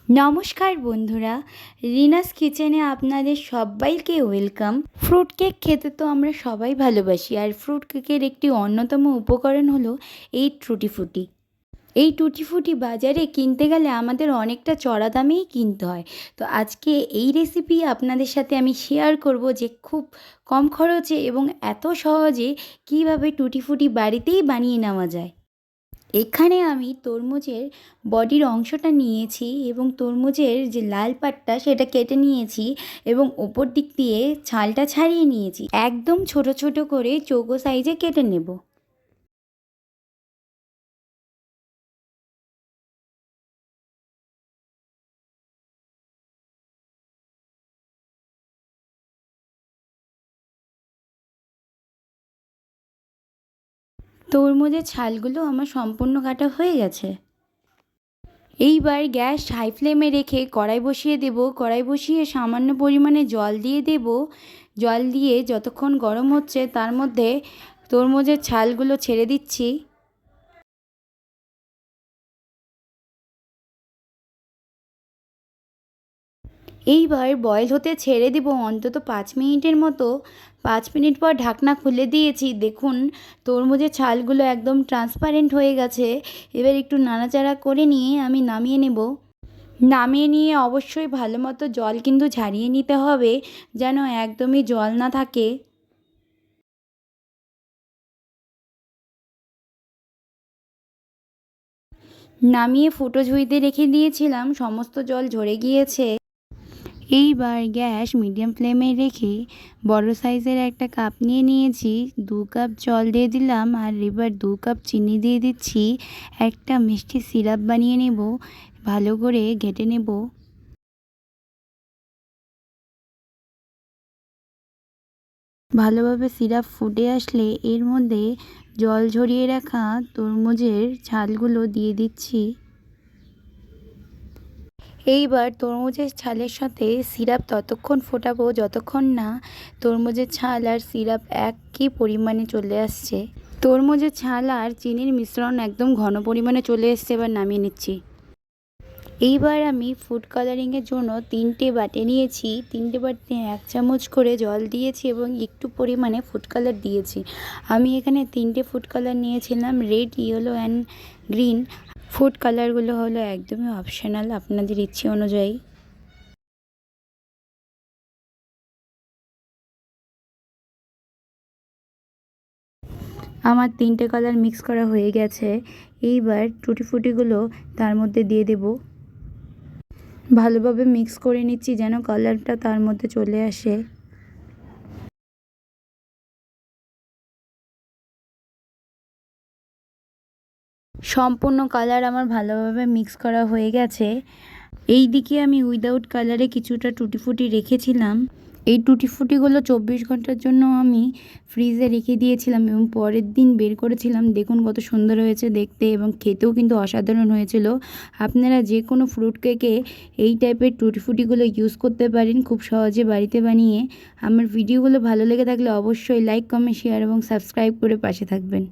নমস্কার বন্ধুরা, রিনাস কিচেনে আপনাদের সবাইকে ওয়েলকাম। ফ্রুট কেক খেতে তো আমরা সবাই ভালোবাসি, আর ফ্রুট কেকের একটি অন্যতম উপকরণ হলো এই টুটি ফ্রুটি। এই টুটি ফ্রুটি বাজারে কিনতে গেলে আমাদের অনেকটা চড়া দামেই কিনতে হয়। তো আজকে এই রেসিপি আপনাদের সাথে আমি শেয়ার করব যে খুব কম খরচে এবং এত সহজে কিভাবে টুটি ফ্রুটি বাড়িতেই বানিয়ে নেওয়া যায়। এখানে আমি তরমুজের বডির অংশটা নিয়েছি এবং তরমুজের যে লাল পাটটা সেটা কেটে নিয়েছি এবং ওপর দিক দিয়ে ছালটা ছাড়িয়ে নিয়েছি। একদম ছোট ছোট করে চৌকো সাইজে কেটে নেব। তরমুজের ছালগুলো আমার সম্পূর্ণ কাটা হয়ে গেছে। এইবার গ্যাস হাই ফ্লেমে রেখে কড়াই বসিয়ে দেব। কড়াই বসিয়ে সামান্য পরিমাণে জল দিয়ে দেব। জল দিয়ে যতক্ষণ গরম হচ্ছে তার মধ্যে তরমুজের ছালগুলো ছেড়ে দিচ্ছি। এইবার বয়েল হতে ছেড়ে দেব অন্তত 5 মিনিটের মতো। 5 মিনিট পর ঢাকনা খুলে দিয়েছি। দেখুন তরমুজের ছালগুলো একদম ট্রান্সপারেন্ট হয়ে গেছে। এবার একটু নাড়াচাড়া করে নিয়ে আমি নামিয়ে নেব। নামিয়ে নিয়ে অবশ্যই ভালো মতো জল কিন্তু ঝারিয়ে নিতে হবে, যেন একদমই জল না থাকে। নামিয়ে ফুটো ঝুঁইতে রেখে দিয়েছিলাম, সমস্ত জল ঝরে গিয়েছে। এইবার গ্যাস মিডিয়াম ফ্লেমে রেখে বড় সাইজের একটা কাপ নিয়ে নিয়েছি। 2 কাপ জল দিয়ে দিলাম, আর এবার 2 কাপ চিনি দিয়ে দিচ্ছি। একটা মিষ্টি সিরাপ বানিয়ে নেব, ভালো করে ঘেটে নেব। ভালোভাবে সিরাপ ফুটে আসলে এর মধ্যে জল ঝরিয়ে রাখা তরমুজের ছালগুলো দিয়ে দিচ্ছি। এইবার তরমুজের ছালের সাথে সিরাপ ততক্ষণ ফোটাবো যতক্ষণ না তরমুজের ছাল আর সিরাপ একই পরিমাণে চলে আসছে। তরমুজের ছাল আর চিনির মিশ্রণ একদম ঘন পরিমাণে চলে এসছে। এবার নামিয়ে নিচ্ছি। এইবার আমি ফুড কালারিংয়ের জন্য 3টে বাটি নিয়েছি। 3টে বাটিতে 1 চামচ করে জল দিয়েছি এবং একটু পরিমাণে ফুড কালার দিয়েছি। আমি এখানে 3টে ফুড কালার নিয়েছিলাম, red, yellow and green. Food কালারগুলো হলো একদমই অপশনাল, আপনাদের ইচ্ছে অনুযায়ী। আমার 3টে কালার মিক্স করা হয়ে গেছে। এইবার টুটি ফুটিগুলো তার মধ্যে দিয়ে দেব। ভালোভাবে মিক্স করে নিচ্ছি যেন কালারটা তার মধ্যে চলে আসে। সম্পূর্ণ কালার আমার ভালোভাবে মিক্স করা হয়ে গেছে। এই দিকে আমি উইদাউট কালারে কিছুটা টুটি ফুটি রেখেছিলাম। এই টুটি ফুটিগুলো 24 ঘন্টার জন্য আমি ফ্রিজে রেখে দিয়েছিলাম এবং পরের দিন বের করেছিলাম। দেখুন কত সুন্দর হয়েছে দেখতে এবং খেতেও কিন্তু অসাধারণ হয়েছিল। আপনারা যে কোনো ফ্রুট কেকে এই টাইপের টুটি ফুটিগুলো ইউজ করতে পারেন খুব সহজে বাড়িতে বানিয়ে। আমার ভিডিওগুলো ভালো লেগে থাকলে অবশ্যই লাইক, কমেন্ট, শেয়ার এবং সাবস্ক্রাইব করে পাশে থাকবেন।